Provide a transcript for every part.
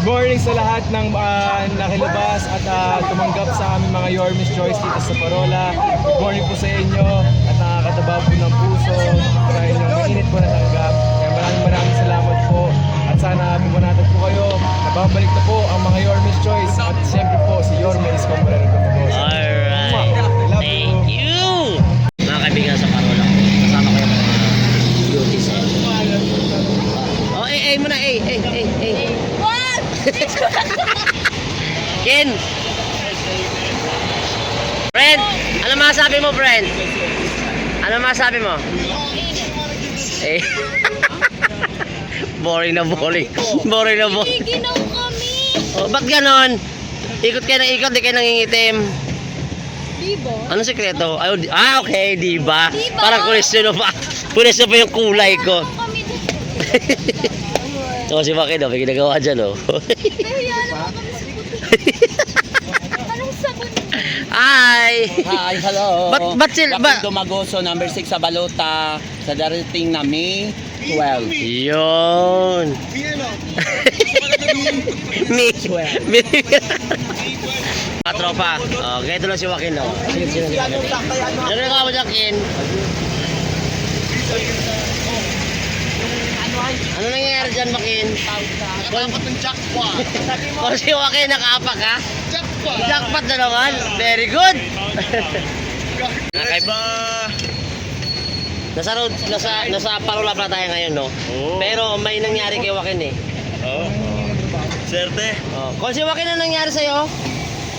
morning sa lahat ng nakilabas at tumanggap sa aming mga Your Miss Choice dito sa Parola. Good morning po sa inyo at nakakataba po ng puso sa inyong mainit po na tanggap. Kaya maraming salamat po at sana pumunatan po kayo. Nababalik na po ang mga Your Miss Choice at siyempre po si Your Miss Comparero Dumagoso. Alright. Thank you. Mga kaibigan sa Parola ko. Kasama ko yung mga beauties eh. Oh, mo na, What? Ken! Friend! Ano masabi mo, friend? Ano masabi mo? Eh. Boring na boring. Boring na boring. Ginaw kami. Oh, ba't ganon? Ikot kayo ng ikot, di kayo nangingitim. Diba? Ano sekreto? Okay, di ba? Diba? Parang kulisyon pa. Kulisyon pa yung kulay ko. Kami dito. So, si Maki daw, may ginagawa dyan, oh. Pero yan naman kami sa puti. Anong sabon? Hi! Hi, hello. Ba't sila? Joaquin Dumagoso, number 6 sa Balota, sa darating na May 12. Yun! May 12. Katropa. Oh, ganito lang si Joaquin, oh. Sino? Ano na ka mo, Joaquin? Ano nangyayari dyan, Joaquin? Dapat ng jackpot. Kung si Joaquin nakaapak, ha? Jackpot. Jackpot na naman. Very good. Nakaiba. Nasa Parola pala tayo ngayon, no? Oo. Pero may nangyari kay Joaquin, eh. Oh. Serte. Oh. Kung si Joaquin, ano nangyari sa'yo?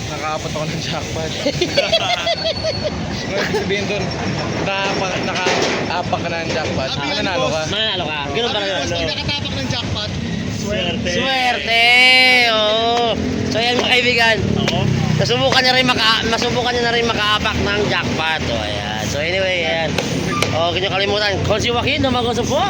Nakaapat ako ng jackpot. Ibig sabihin doon, nakaapak ka na ng jackpot. Nanalo ka. Mananalo ka. Ganun pala yun. Pag nakatapak ng jackpot, swerte. Swerte! Oh. So yan mga kaibigan. Oo. Masubukan niya na rin makaapak ng jackpot. So ayan. So anyway, ayan. Oh, huwag niyo kalimutan. Kung si Joaquin, Dumagoso po.